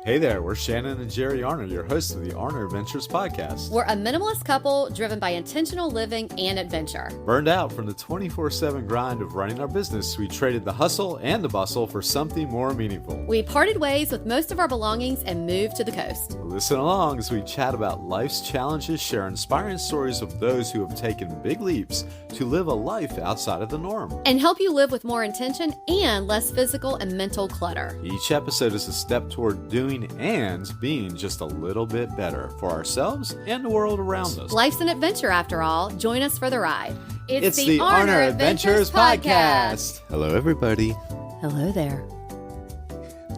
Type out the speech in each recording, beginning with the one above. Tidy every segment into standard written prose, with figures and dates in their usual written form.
Hey there, we're Shannon and Jerry Arner, your hosts of the Arner Adventures podcast. We're a minimalist couple driven by intentional living and adventure. Burned out from the 24/7 grind of running our business, we traded the hustle and the bustle for something more meaningful. We parted ways with most of our belongings and moved to the coast. Listen along as we chat about life's challenges, share inspiring stories of those who have taken big leaps to live a life outside of the norm, and help you live with more intention and less physical and mental clutter. Each episode is a step toward doing and being just a little bit better for ourselves and the world around us. Life's an adventure after all. Join us for the ride. It's the Arner Adventures podcast. Hello, everybody. Hello there.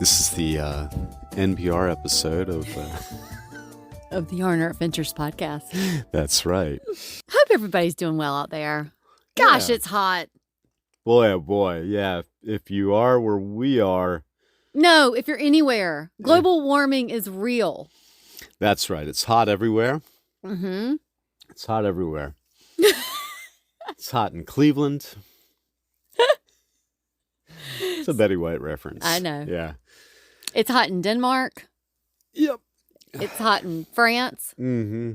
This is the NPR episode of... Of the Arner Adventures podcast. That's right. Hope everybody's doing well out there. Gosh, Yeah. It's hot. Boy, oh boy. Yeah, if you are where we are... No, if you're anywhere, global warming is real. That's right. It's hot everywhere. Mm-hmm. It's hot everywhere. It's hot in Cleveland. It's a Betty White reference. I know. Yeah. It's hot in Denmark. Yep. It's hot in France. Mm-hmm.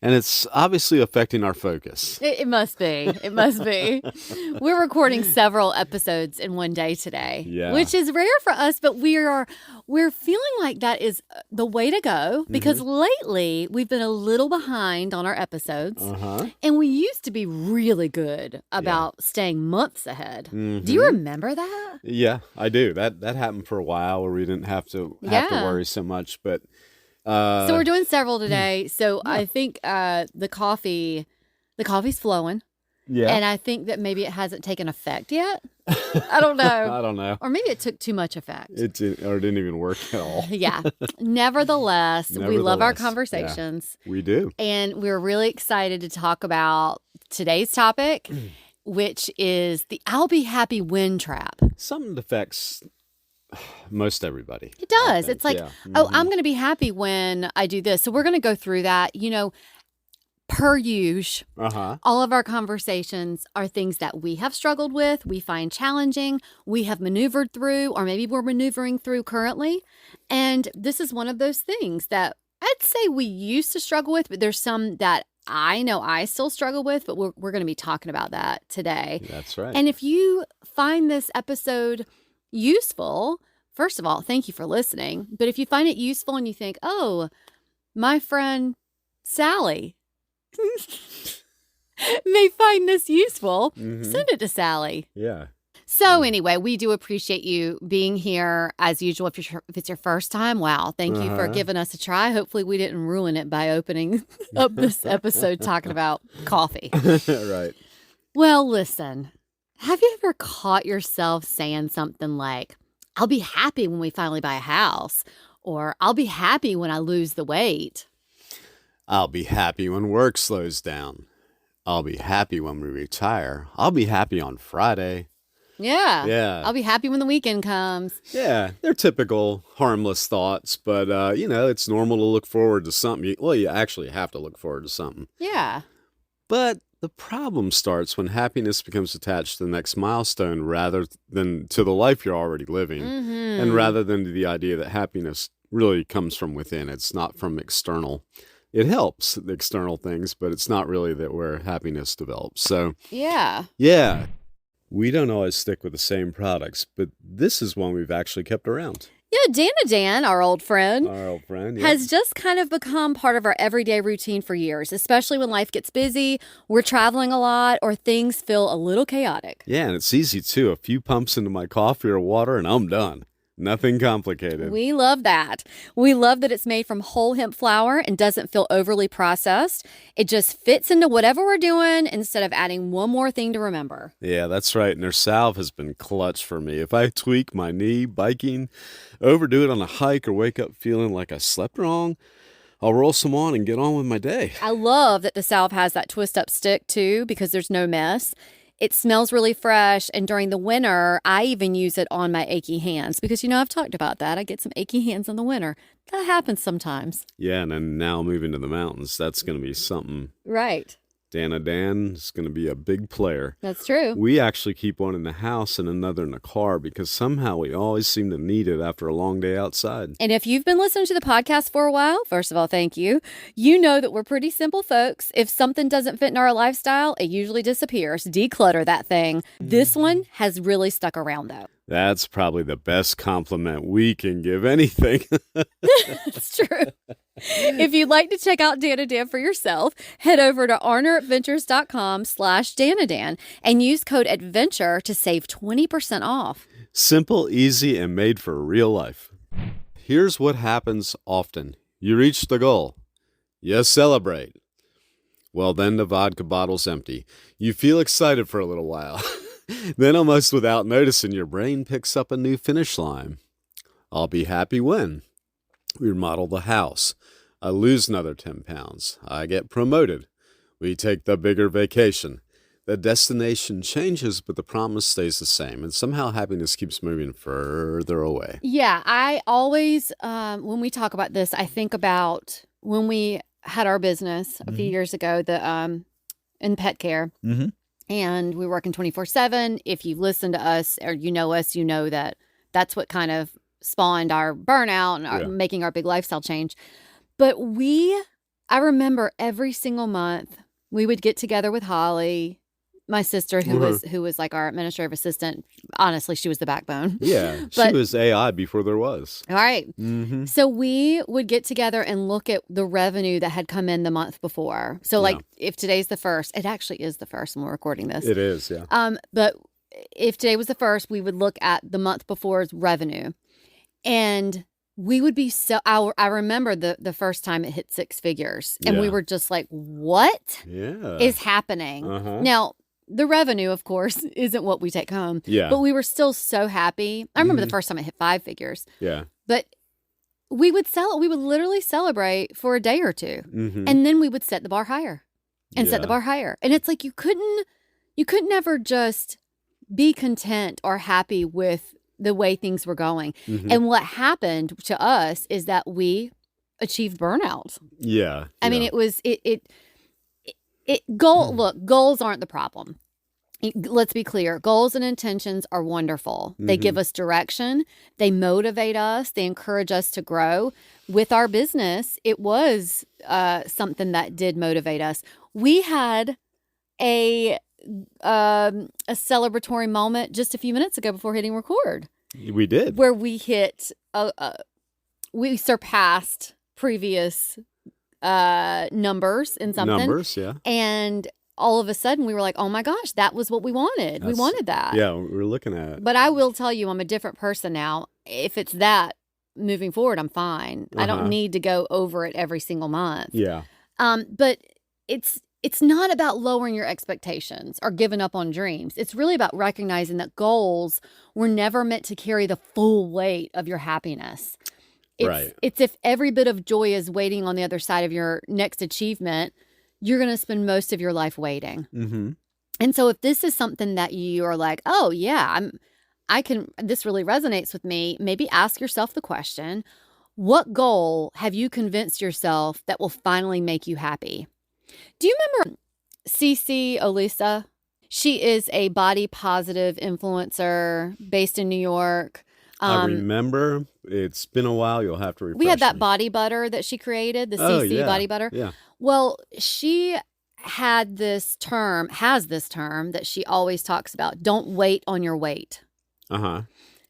And it's obviously affecting our focus. It must be. It must be. We're recording several episodes in one day today, Yeah. which is rare for us, but we're feeling like that is the way to go because lately we've been a little behind on our episodes, and we used to be really good about staying months ahead. Mm-hmm. Do you remember that? Yeah, I do. That happened for a while where we didn't have to worry so much, but so we're doing several today. So I think the coffee's flowing. Yeah. And I think that maybe it hasn't taken effect yet. I don't know. I don't know. Or maybe it took too much effect. It didn't even work at all. Yeah. Nevertheless, we love our conversations. Yeah, we do. And we're really excited to talk about today's topic, which is the I'll be happy when trap. Something that affects most everybody. It does. It's like, oh, I'm going to be happy when I do this. So we're going to go through that, per usual. All of our conversations are things that we have struggled with, we find challenging, we have maneuvered through, or maybe we're maneuvering through currently. And this is one of those things that I'd say we used to struggle with, but there's some that I know I still struggle with, but we're going to be talking about that today. That's right. And if you find this episode useful, first of all, thank you for listening. But if you find it useful and you think, oh, my friend Sally may find this useful, send it to Sally. Yeah. So anyway, we do appreciate you being here as usual. If it's your first time, wow, thank you for giving us a try. Hopefully we didn't ruin it by opening up this episode talking about coffee. Right. Well, listen, have you ever caught yourself saying something like, I'll be happy when we finally buy a house, or I'll be happy when I lose the weight? I'll be happy when work slows down. I'll be happy when we retire. I'll be happy on Friday. Yeah. Yeah. I'll be happy when the weekend comes. Yeah, they're typical harmless thoughts, but, it's normal to look forward to something. Well, you actually have to look forward to something. Yeah. But the problem starts when happiness becomes attached to the next milestone rather than to the life you're already living, and rather than to the idea that happiness really comes from within. It's not from external. It helps, the external things, but it's not really that where happiness develops. So, yeah. We don't always stick with the same products, but this is one we've actually kept around. Yeah, Dan, our old friend, yeah. has just kind of become part of our everyday routine for years, especially when life gets busy, we're traveling a lot, or things feel a little chaotic. Yeah, and it's easy, too. A few pumps into my coffee or water, and I'm done. Nothing complicated. We love that. We love that it's made from whole hemp flour and doesn't feel overly processed. It just fits into whatever we're doing instead of adding one more thing to remember. Yeah, that's right. And their salve has been clutch for me. If I tweak my knee biking, overdo it on a hike, or wake up feeling like I slept wrong, I'll roll some on and get on with my day. I love that the salve has that twist-up stick, too, because there's no mess. It smells really fresh, and during the winter, I even use it on my achy hands because, I've talked about that. I get some achy hands in the winter. That happens sometimes. Yeah, and then now moving to the mountains, that's going to be something right Dana Dan is going to be a big player. That's true. We actually keep one in the house and another in the car because somehow we always seem to need it after a long day outside. And if you've been listening to the podcast for a while, first of all, thank you. You know that we're pretty simple folks. If something doesn't fit in our lifestyle, it usually disappears. Declutter that thing. This one has really stuck around, though. That's probably the best compliment we can give anything. It's true. If you'd like to check out Dana Dan for yourself, head over to arneradventures.com/Danadan and use code ADVENTURE to save 20% off. Simple, easy, and made for real life. Here's what happens often. You reach the goal. You celebrate. Well, then the vodka bottle's empty. You feel excited for a little while. Then, almost without noticing, your brain picks up a new finish line. I'll be happy when we remodel the house. I lose another 10 pounds. I get promoted. We take the bigger vacation. The destination changes, but the promise stays the same. And somehow happiness keeps moving further away. Yeah, I always, when we talk about this, I think about when we had our business a few years ago, in pet care. Mm-hmm. And we work in 24/7. If you've listened to us or you know us, you know that that's what kind of spawned our burnout and making our big lifestyle change. But I remember every single month we would get together with Holly, my sister, who was like our administrative assistant. Honestly, she was the backbone. Yeah, she was AI before there was. All right. Mm-hmm. So we would get together and look at the revenue that had come in the month before. So like if today's the 1st, it actually is the 1st when we're recording this. It is, yeah. But if today was the 1st, we would look at the month before's revenue. And we would be I remember the first time it hit 6 figures. And we were just like, what is happening? Uh-huh. Now, the revenue, of course, isn't what we take home. Yeah. But we were still so happy. I remember the first time it hit 5 figures. Yeah. But we would literally celebrate for a day or two. Mm-hmm. And then we would set the bar higher and set the bar higher. And it's like you couldn't ever just be content or happy with the way things were going. Mm-hmm. And what happened to us is that we achieved burnout. Yeah. I mean, it was goals aren't the problem. Let's be clear. Goals and intentions are wonderful. They give us direction. They motivate us. They encourage us to grow. With our business, it was something that did motivate us. We had a celebratory moment just a few minutes ago before hitting record. We did. Where we hit, we surpassed previous numbers in something. Numbers, yeah. And all of a sudden we were like, oh my gosh, that was what we wanted. We wanted that. Yeah, we were looking at it. But I will tell you, I'm a different person now. If it's that moving forward, I'm fine. I don't need to go over it every single month. Yeah. But it's not about lowering your expectations or giving up on dreams. It's really about recognizing that goals were never meant to carry the full weight of your happiness. It's if every bit of joy is waiting on the other side of your next achievement, you're going to spend most of your life waiting. Mm-hmm. And so if this is something that you are like, oh yeah, this really resonates with me, maybe ask yourself the question, what goal have you convinced yourself that will finally make you happy? Do you remember Cece Olisa? She is a body positive influencer based in New York. I remember. It's been a while. You'll have to refresh We had that me. body butter that she created, the CC body butter. Yeah. Well, she has this term that she always talks about. Don't wait on your weight. Uh-huh.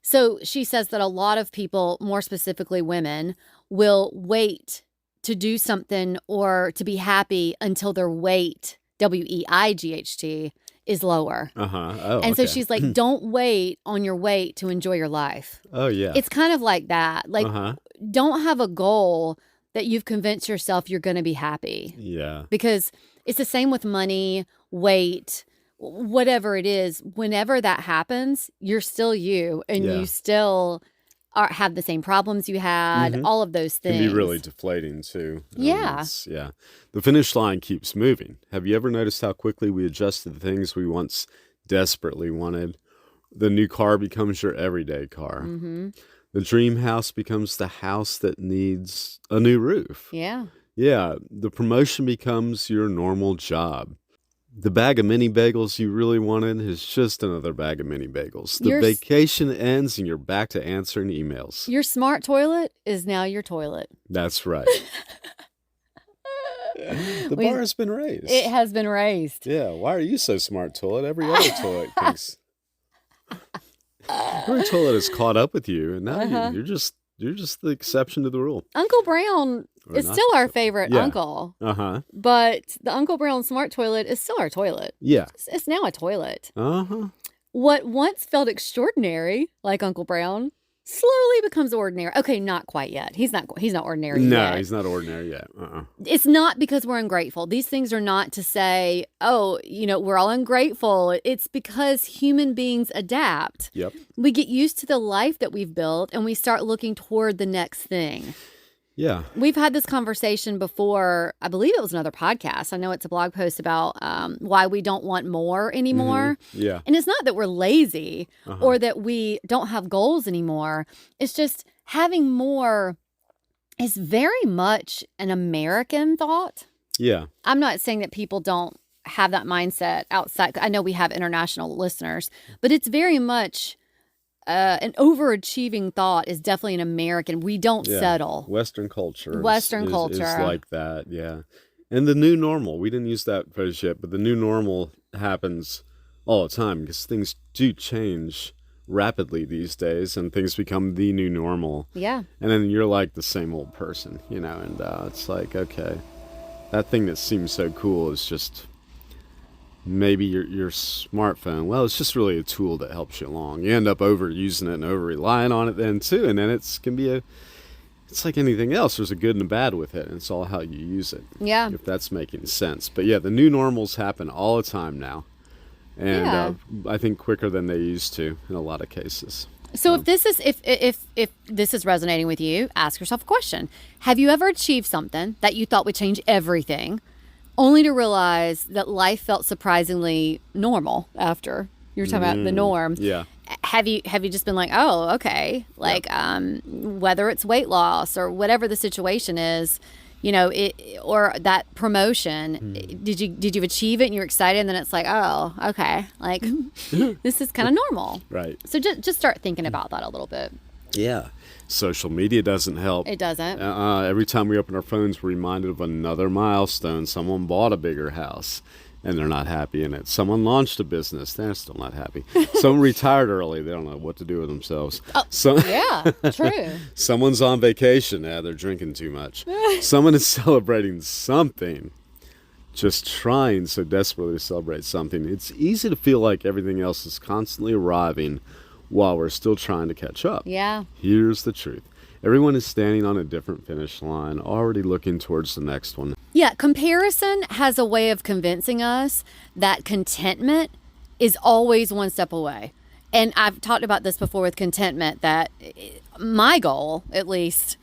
So she says that a lot of people, more specifically women, will wait to do something or to be happy until their weight, WEIGHT, is lower. Uh-huh. Oh, and so she's like, don't wait on your weight to enjoy your life. Oh, yeah. It's kind of like that. Like, don't have a goal that you've convinced yourself you're going to be happy. Yeah. Because it's the same with money, weight, whatever it is. Whenever that happens, you're still you and you still have the same problems you had, all of those things. It can be really deflating too. Yeah. Yeah. The finish line keeps moving. Have you ever noticed how quickly we adjust to the things we once desperately wanted? The new car becomes your everyday car. Mm-hmm. The dream house becomes the house that needs a new roof. Yeah. Yeah. The promotion becomes your normal job. the bag of mini bagels you really wanted is just another bag of mini bagels. The vacation ends and you're back to answering emails. Your smart toilet is now your toilet. That's right. The bar has been raised. It has been raised. Yeah. Why are you so smart, toilet? Every other toilet thinks. Every toilet is caught up with you, and now you're just the exception to the rule. Uncle Brown is still our favorite uncle. But the Uncle Brown smart toilet is still our toilet. Yeah. It's now a toilet. What once felt extraordinary, like Uncle Brown, slowly becomes ordinary. Okay, not quite yet. He's not ordinary yet. No, he's not ordinary yet. It's not because we're ungrateful. These things are not to say, oh, we're all ungrateful. It's because human beings adapt. Yep. We get used to the life that we've built and we start looking toward the next thing. Yeah. We've had this conversation before. I believe it was another podcast. I know it's a blog post about why we don't want more anymore. Yeah. And it's not that we're lazy or that we don't have goals anymore. It's just having more is very much an American thought. Yeah. I'm not saying that people don't have that mindset outside. I know we have international listeners, but it's very much... an overachieving thought is definitely an American. We don't settle. Western culture. Western culture is like that. Yeah. And the new normal. We didn't use that phrase yet, but the new normal happens all the time because things do change rapidly these days, and things become the new normal. Yeah. And then you're like the same old person, and it's like, okay, that thing that seems so cool is just. Maybe your smartphone. Well, it's just really a tool that helps you along. You end up overusing it and over-relying on it then too, and then it's like anything else. There's a good and a bad with it, and it's all how you use it. Yeah. If that's making sense. But yeah, the new normals happen all the time now, and I think quicker than they used to in a lot of cases. So if this is resonating with you, ask yourself a question: have you ever achieved something that you thought would change everything, only to realize that life felt surprisingly normal after? You're talking about the norm. Yeah. Have you just been like, oh, okay, like whether it's weight loss or whatever the situation is, or that promotion, did you achieve it and you're excited, and then it's like, oh, okay, like this is kind of normal. Right. So just start thinking about that a little bit. Yeah. Social media doesn't help. It doesn't. Every time we open our phones, we're reminded of another milestone. Someone bought a bigger house, and they're not happy in it. Someone launched a business. They're still not happy. Someone retired early. They don't know what to do with themselves. Yeah, true. Someone's on vacation. They're drinking too much. Someone is celebrating something, just trying so desperately to celebrate something. It's easy to feel like everything else is constantly arriving while we're still trying to catch up. Yeah. Here's the truth. Everyone is standing on a different finish line, already looking towards the next one. Yeah, comparison has a way of convincing us that contentment is always one step away. And I've talked about this before with contentment, that my goal, at least,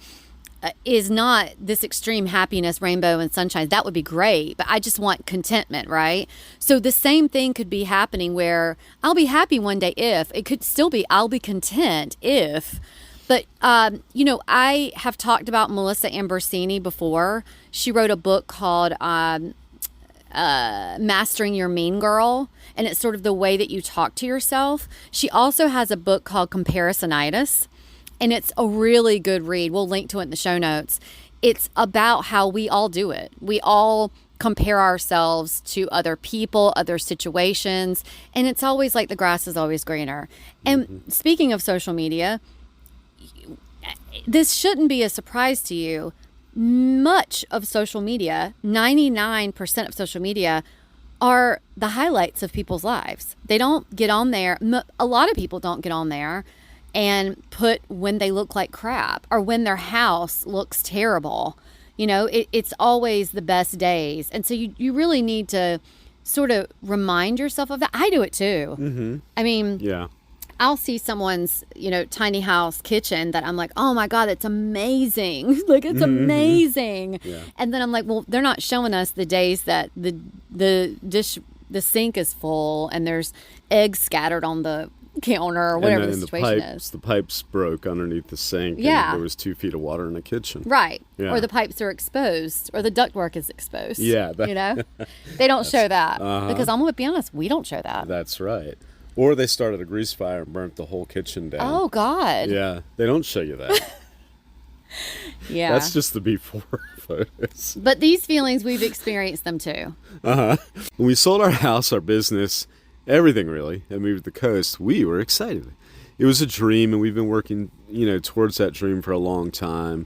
is not this extreme happiness, rainbow and sunshine. That would be great, but I just want contentment, right? So the same thing could be happening where I'll be happy one day if, it could still be I'll be content if, but, I have talked about Melissa Ambersini before. She wrote a book called Mastering Your Mean Girl, and it's sort of the way that you talk to yourself. She also has a book called Comparisonitis, and it's a really good read. We'll link to it in the show notes. It's about how we all do it. We all compare ourselves to other people, other situations, and it's always like the grass is always greener. And speaking of social media, this shouldn't be a surprise to you. Much of social media, 99% of social media, are the highlights of people's lives. They don't get on there. A lot of people don't get on there and put when they look like crap or when their house looks terrible. It's always the best days. And so you really need to sort of remind yourself of that. I do it too. Mm-hmm. I mean, yeah. I'll see someone's, tiny house kitchen that I'm like, oh my God, it's amazing. Like, it's amazing. Yeah. And then I'm like, well, they're not showing us the days that the sink is full and there's eggs scattered on the counter or whatever the and situation is. The pipes broke underneath the sink. Yeah. And there was 2 feet of water in the kitchen. Right. Yeah. Or the pipes are exposed or the ductwork is exposed. Yeah. They don't show that. Because I'm going to be honest, we don't show that. That's right. Or they started a grease fire and burnt the whole kitchen down. Oh, God. Yeah. They don't show you that. Yeah. That's just the before photos. But these feelings, we've experienced them too. When we sold our house, our business, everything really, and moved to the coast, we were excited. It was a dream, and we've been working, towards that dream for a long time.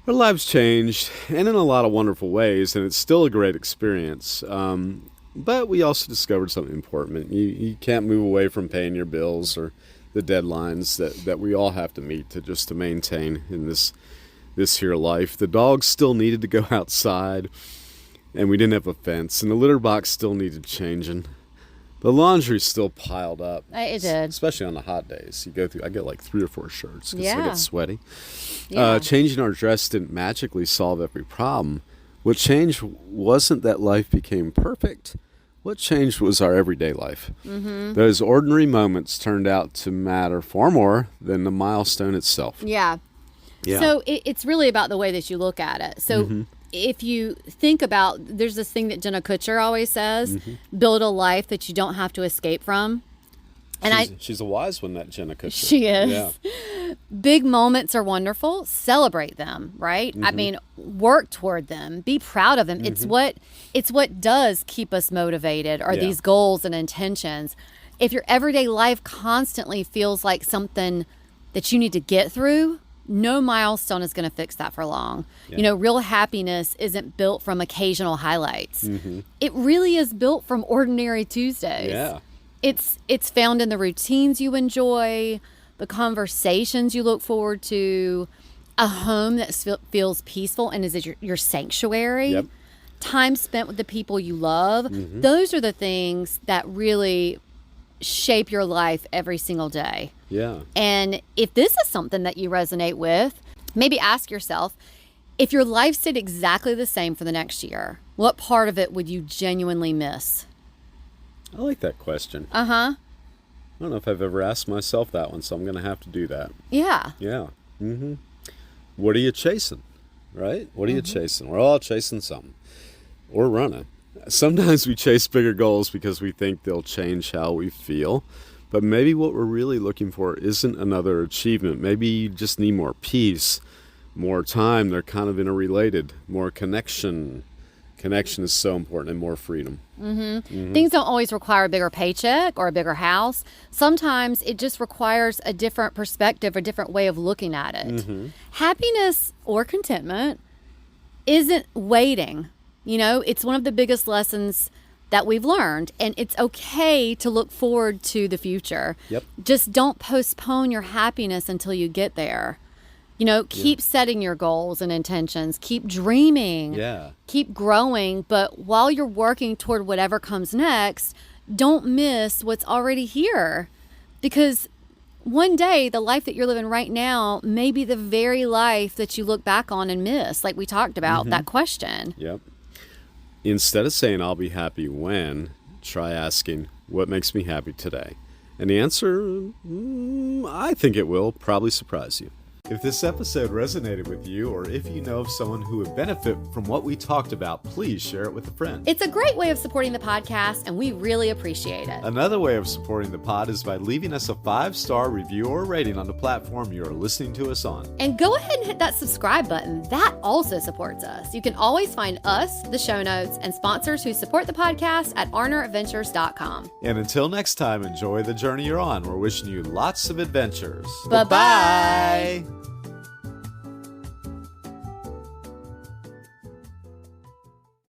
Our lives changed, and in a lot of wonderful ways, and it's still a great experience. But we also discovered something important. You can't move away from paying your bills or the deadlines that we all have to meet to maintain in this here life. The dogs still needed to go outside, and we didn't have a fence, and the litter box still needed changing. The laundry still piled up. It did. Especially on the hot days. You go through, I get like 3 or 4 shirts because I get sweaty. Yeah. Changing our dress didn't magically solve every problem. What changed wasn't that life became perfect. What changed was our everyday life. Mm-hmm. Those ordinary moments turned out to matter far more than the milestone itself. Yeah. So it's really about the way that you look at it. So if you think about, there's this thing that Jenna Kutcher always says, build a life that you don't have to escape from. And she's a wise one, that Jenna Kutcher. She is. Yeah. Big moments are wonderful. Celebrate them, right? I mean, work toward them. Be proud of them. It's what does keep us motivated, are these goals and intentions. If your everyday life constantly feels like something that you need to get through, no milestone is going to fix that for long. Yeah. Real happiness isn't built from occasional highlights. It really is built from ordinary Tuesdays. Yeah. It's found in the routines you enjoy, the conversations you look forward to, a home that feels peaceful and is your sanctuary, yep. time spent with the people you love. Those are the things that really shape your life every single day. Yeah. And if this is something that you resonate with, maybe ask yourself, if your life stayed exactly the same for the next year, what part of it would you genuinely miss? I like that question. Uh-huh. I don't know if I've ever asked myself that one, so I'm going to have to do that. Yeah. Yeah. What are you chasing, right? What are you chasing? We're all chasing something. Or running. Sometimes we chase bigger goals because we think they'll change how we feel. But maybe what we're really looking for isn't another achievement. Maybe you just need more peace, more time. They're kind of interrelated. More connection. Connection is so important, and more freedom. Things don't always require a bigger paycheck or a bigger house. Sometimes it just requires a different perspective, a different way of looking at it. Happiness or contentment isn't waiting. It's one of the biggest lessons that we've learned, and it's okay to look forward to the future. Yep. Just don't postpone your happiness until you get there. Keep setting your goals and intentions. Keep dreaming. Yeah. Keep growing. But while you're working toward whatever comes next, don't miss what's already here. Because one day, the life that you're living right now may be the very life that you look back on and miss, like we talked about, that question. Yep. Instead of saying, I'll be happy when, try asking, what makes me happy today? And the answer, I think it will probably surprise you. If this episode resonated with you, or if you know of someone who would benefit from what we talked about, please share it with a friend. It's a great way of supporting the podcast, and we really appreciate it. Another way of supporting the pod is by leaving us a 5-star review or rating on the platform you are listening to us on. And go ahead and hit that subscribe button. That also supports us. You can always find us, the show notes, and sponsors who support the podcast at arneradventures.com. And until next time, enjoy the journey you're on. We're wishing you lots of adventures. Bye-bye.